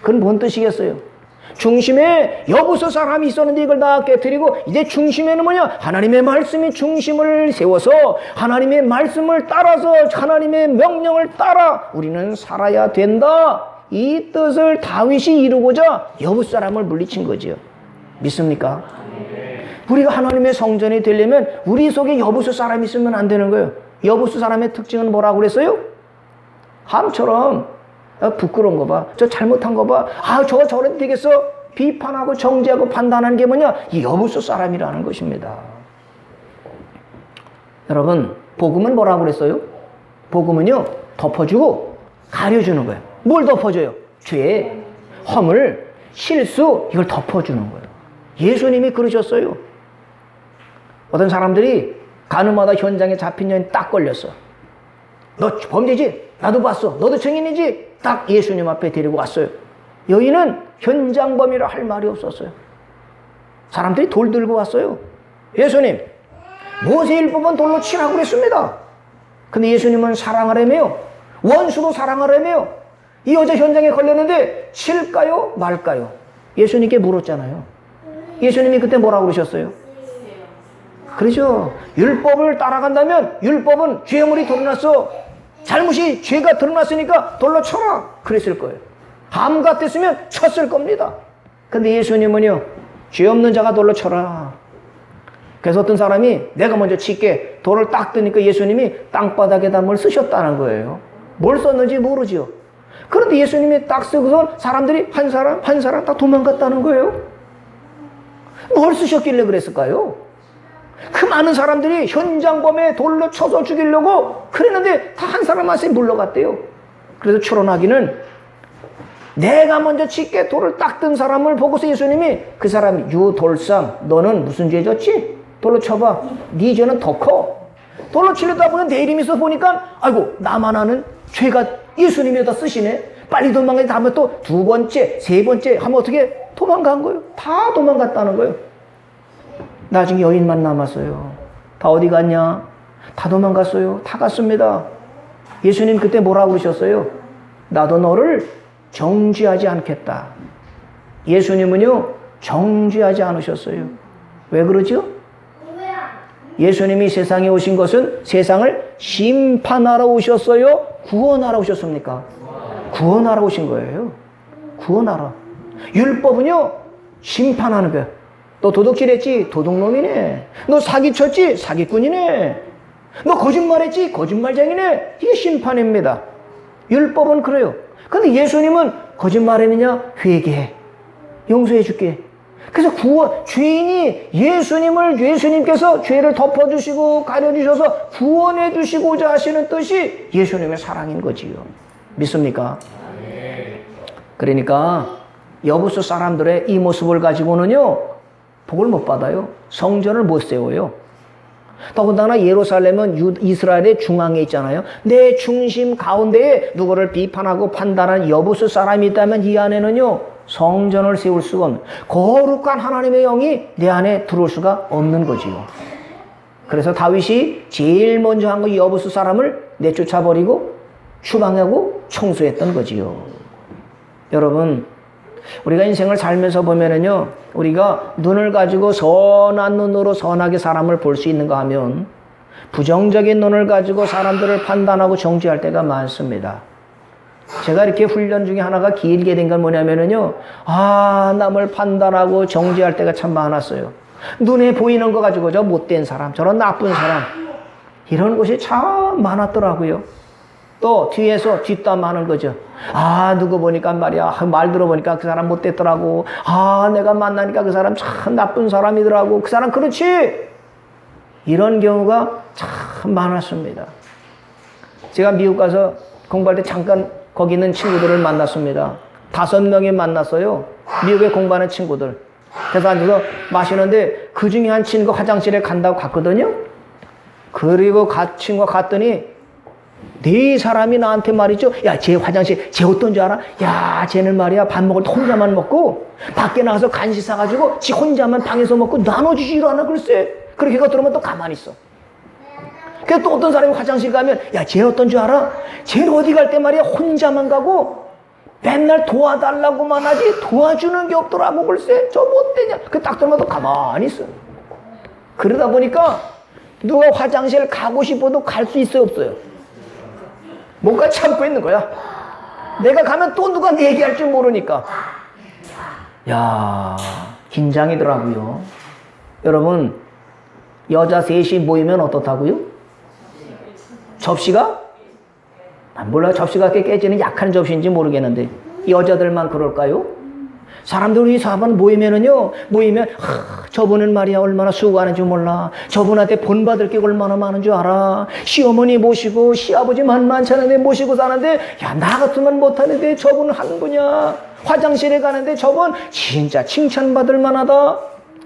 그건 뭔 뜻이겠어요? 중심에 여부수 사람이 있었는데 이걸 다 깨뜨리고 이제 중심에는 뭐냐? 하나님의 말씀이 중심을 세워서 하나님의 말씀을 따라서 하나님의 명령을 따라 우리는 살아야 된다. 이 뜻을 다윗이 이루고자 여부수 사람을 물리친 거지요. 믿습니까? 우리가 하나님의 성전이 되려면 우리 속에 여부수 사람이 있으면 안 되는 거예요. 여부수 사람의 특징은 뭐라고 그랬어요? 함처럼 부끄러운 거 봐. 저 잘못한 거 봐. 저거 저래도 되겠어? 비판하고 정죄하고 판단하는 게 뭐냐? 이 여부수 사람이라는 것입니다. 여러분, 복음은 뭐라고 그랬어요? 복음은요, 덮어주고 가려주는 거예요. 뭘 덮어줘요? 죄, 허물, 실수, 이걸 덮어주는 거예요. 예수님이 그러셨어요. 어떤 사람들이 가늠하다 현장에 잡힌 여인 딱 걸렸어. 너 범죄지? 나도 봤어. 너도 증인이지? 딱 예수님 앞에 데리고 왔어요. 여인은 현장범이라 할 말이 없었어요. 사람들이 돌 들고 왔어요. 예수님, 모세율법은 돌로 치라고 그랬습니다. 근데 예수님은 사랑하라며요. 원수도 사랑하라며요. 이 여자 현장에 걸렸는데 칠까요? 말까요? 예수님께 물었잖아요. 예수님이 그때 뭐라고 그러셨어요? 그렇죠. 율법을 따라간다면 율법은 죄물이 드러났어. 잘못이 죄가 드러났으니까 돌로 쳐라. 그랬을 거예요. 함 같았으면 쳤을 겁니다. 근데 예수님은요, 죄 없는 자가 돌로 쳐라. 그래서 어떤 사람이 내가 먼저 칠게 돌을 딱 뜨니까 예수님이 땅바닥에다 뭘 쓰셨다는 거예요. 뭘 썼는지 모르죠. 그런데 예수님이 딱 쓰고선 사람들이 한 사람 다 도망갔다는 거예요. 뭘 쓰셨길래 그랬을까요? 그 많은 사람들이 현장범에 돌로 쳐서 죽이려고 그랬는데 다 한 사람 한 사람이 물러갔대요. 그래서 추론하기는 내가 먼저 칠게 돌을 딱 뜬 사람을 보고서 예수님이 그 사람 유돌상 너는 무슨 죄 졌지? 돌로 쳐봐. 네 죄는 더 커. 돌로 치려다 보면 내 이름이 있어 보니까 아이고 나만 아는 죄가 예수님이 다 쓰시네. 빨리 도망가야 다음에 또 두 번째, 세 번째 하면 어떻게 도망간 거예요? 다 도망갔다는 거예요. 나중에 여인만 남았어요. 다 어디 갔냐? 다 도망갔어요. 다 갔습니다. 예수님 그때 뭐라고 그러셨어요? 나도 너를 정죄하지 않겠다. 예수님은요, 정죄하지 않으셨어요. 왜 그러죠? 예수님이 세상에 오신 것은 세상을 심판하러 오셨어요? 구원하러 오셨습니까? 구원하러 오신 거예요. 구원하러. 율법은요, 심판하는 거예요. 너 도둑질했지? 도둑놈이네. 너 사기쳤지? 사기꾼이네. 너 거짓말했지? 거짓말쟁이네. 이게 심판입니다. 율법은 그래요. 근데 예수님은 거짓말했느냐? 회개해. 용서해 줄게. 그래서 죄인이 예수님께서 죄를 덮어주시고 가려주셔서 구원해 주시고자 하시는 뜻이 예수님의 사랑인 거지요. 믿습니까? 그러니까 여부수 사람들의 이 모습을 가지고는요, 복을 못 받아요. 성전을 못 세워요. 더군다나 예루살렘은 이스라엘의 중앙에 있잖아요. 내 중심 가운데에 누구를 비판하고 판단하는 여부수 사람이 있다면 이 안에는요, 성전을 세울 수가 없는, 거룩한 하나님의 영이 내 안에 들어올 수가 없는 거지요. 그래서 다윗이 제일 먼저 한 거 여부수 사람을 내쫓아버리고 추방하고 청소했던 거지요. 여러분, 우리가 인생을 살면서 보면은요, 우리가 눈을 가지고 선한 눈으로 선하게 사람을 볼 수 있는가 하면 부정적인 눈을 가지고 사람들을 판단하고 정죄할 때가 많습니다. 제가 이렇게 훈련 중에 하나가 길게 된 건 뭐냐면요. 남을 판단하고 정죄할 때가 참 많았어요. 눈에 보이는 거 가지고 저 못된 사람, 저런 나쁜 사람, 이런 것이 참 많았더라고요. 또 뒤에서 뒷담하는 거죠. 누구 보니까 말이야, 말 들어보니까 그 사람 못됐더라고. 내가 만나니까 그 사람 참 나쁜 사람이더라고. 그 사람 그렇지? 이런 경우가 참 많았습니다. 제가 미국 가서 공부할 때 잠깐 거기 있는 친구들을 만났습니다. 5명이 만났어요. 미국에 공부하는 친구들. 그래서 앉아서 마시는데 그 중에 한 친구 화장실에 간다고 갔거든요. 그리고 친구가 갔더니 네 사람이 나한테 말이죠. 야, 쟤 화장실, 쟤 어떤 줄 알아? 야, 쟤는 말이야 밥 먹을 때 혼자만 먹고 밖에 나가서 간식 사가지고 지 혼자만 방에서 먹고 나눠주지를 않아. 글쎄. 그렇게 들으면 또 가만히 있어. 그래서 또 어떤 사람이 화장실 가면 야, 쟤 어떤 줄 알아? 쟤는 어디 갈 때 말이야 혼자만 가고 맨날 도와달라고만 하지 도와주는 게 없더라고. 글쎄. 저 못되냐. 그 딱 들으면 또 가만히 있어. 그러다 보니까 누가 화장실 가고 싶어도 갈 수 있어요, 없어요? 뭔가 참고 있는 거야. 내가 가면 또 누가 내 얘기할 줄 모르니까. 야, 긴장이더라고요. 여러분, 여자 셋이 모이면 어떻다고요? 접시가? 몰라요. 접시가 깨지는 약한 접시인지 모르겠는데 여자들만 그럴까요? 사람들이 사람 모이면 저분은 말이야 얼마나 수고하는지 몰라. 저분한테 본받을 게 얼마나 많은 줄 알아. 시어머니 모시고 시아버지 만만치 않은데 모시고 사는데 야, 나 같으면 못하는데 저분은 하는 거냐. 화장실에 가는데 저분 진짜 칭찬받을 만하다.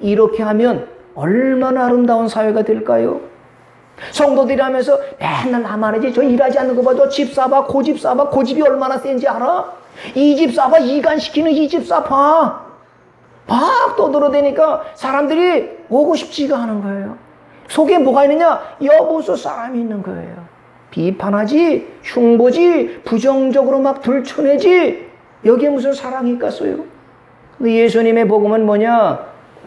이렇게 하면 얼마나 아름다운 사회가 될까요? 성도들이 하면서 맨날 나만이지 저 일하지 않는 거 봐. 저 집 사봐, 고집 사봐. 고집이 얼마나 센지 알아? 이 집 사봐. 이간시키는 이 집 사봐. 막 떠들어대니까 사람들이 오고 싶지가 않은 거예요. 속에 뭐가 있느냐? 여보수 사람이 있는 거예요. 비판하지, 흉보지, 부정적으로 막 들춰내지. 여기에 무슨 사랑이 있겠어요? 근데 예수님의 복음은 뭐냐?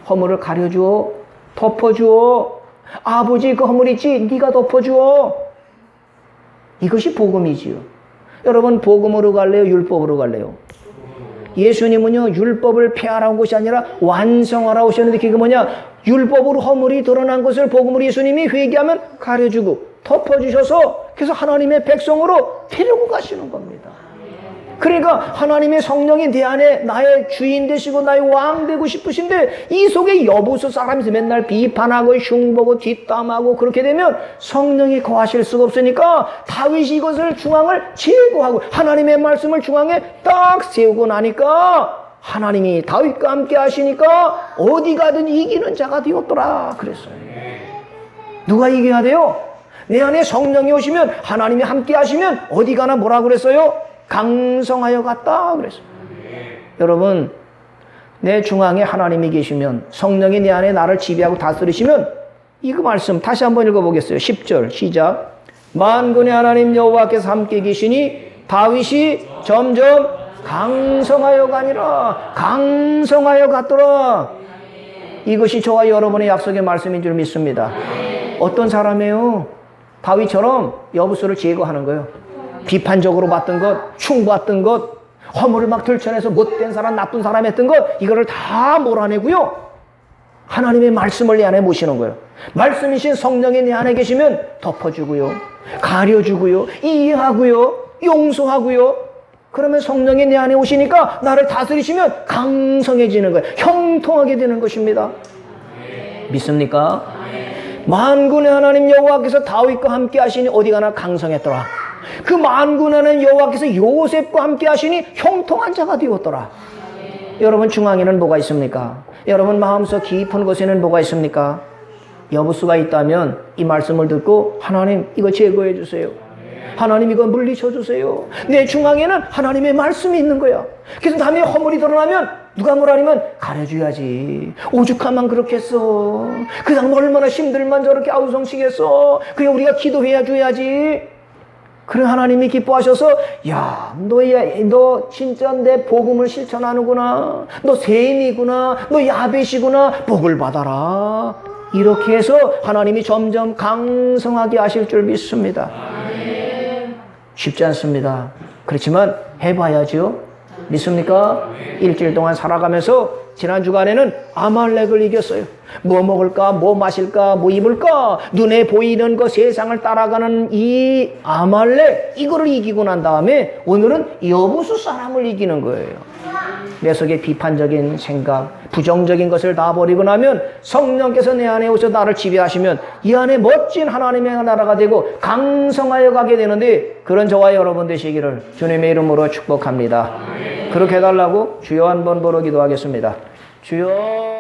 허물을 가려주어, 덮어주어. 아버지 그 허물 있지? 네가 덮어주어. 이것이 복음이지요. 여러분, 복음으로 갈래요? 율법으로 갈래요? 예수님은요, 율법을 폐하라는 것이 아니라 완성하라 오셨는데 그게 뭐냐? 율법으로 허물이 드러난 것을 복음으로 예수님이 회개하면 가려주고 덮어주셔서 그래서 하나님의 백성으로 데리고 가시는 겁니다. 그러니까 하나님의 성령이 내 안에 나의 주인 되시고 나의 왕 되고 싶으신데 이 속에 여보수 사람이 맨날 비판하고 흉보고 뒷담하고 그렇게 되면 성령이 거하실 수가 없으니까 다윗이 이것을 중앙을 제거하고 하나님의 말씀을 중앙에 딱 세우고 나니까 하나님이 다윗과 함께 하시니까 어디 가든 이기는 자가 되었더라 그랬어요. 누가 이겨야 돼요? 내 안에 성령이 오시면 하나님이 함께 하시면 어디 가나 뭐라 그랬어요? 강성하여 갔다 그랬어요. 여러분, 내 중앙에 하나님이 계시면 성령이 내 안에 나를 지배하고 다스리시면 이거 말씀 다시 한번 읽어보겠어요. 10절 시작. 만군의 하나님 여호와께서 함께 계시니 다윗이 점점 강성하여 가니라. 강성하여 갔더라. 이것이 저와 여러분의 약속의 말씀인 줄 믿습니다. 어떤 사람이에요? 다윗처럼 여부수를 제거하는 거예요. 비판적으로 봤던 것, 흉봤던 것, 허물을 막 들춰내서 못된 사람, 나쁜 사람 했던 것, 이거를 다 몰아내고요. 하나님의 말씀을 내 안에 모시는 거예요. 말씀이신 성령이 내 안에 계시면 덮어주고요. 가려주고요. 이해하고요. 용서하고요. 그러면 성령이 내 안에 오시니까 나를 다스리시면 강성해지는 거예요. 형통하게 되는 것입니다. 믿습니까? 만군의 하나님 여호와께서 다윗과 함께 하시니 어디 가나 강성했더라. 그 만군의 하나님 여호와께서 요셉과 함께 하시니 형통한 자가 되었더라. 여러분 중앙에는 뭐가 있습니까? 여러분 마음속 깊은 곳에는 뭐가 있습니까? 여부수가 있다면 이 말씀을 듣고 하나님 이거 제거해 주세요. 하나님 이거 물리쳐 주세요. 내 중앙에는 하나님의 말씀이 있는 거야. 그래서 남의 허물이 드러나면 누가 뭐라면 가려줘야지. 오죽하면 그렇겠어. 그 사람 얼마나 힘들만 저렇게 아우성시겠어. 그래 우리가 기도해야 줘야지. 그래 하나님이 기뻐하셔서 야 너 진짜 내 복음을 실천하는구나. 너 세임이구나. 너 야벳이구나. 복을 받아라. 이렇게 해서 하나님이 점점 강성하게 하실 줄 믿습니다. 쉽지 않습니다. 그렇지만 해봐야죠. 믿습니까? 일주일 동안 살아가면서 지난 주간에는 아말렉을 이겼어요. 뭐 먹을까, 뭐 마실까, 뭐 입을까, 눈에 보이는 거 세상을 따라가는 이 아말렉, 이거를 이기고 난 다음에 오늘은 여부수 사람을 이기는 거예요. 내 속에 비판적인 생각, 부정적인 것을 다 버리고 나면 성령께서 내 안에 오셔서 나를 지배하시면 이 안에 멋진 하나님의 나라가 되고 강성하여 가게 되는데, 그런 저와 여러분 되시기를 주님의 이름으로 축복합니다. 그렇게 해달라고 주여 한번 보러 기도하겠습니다. 주여.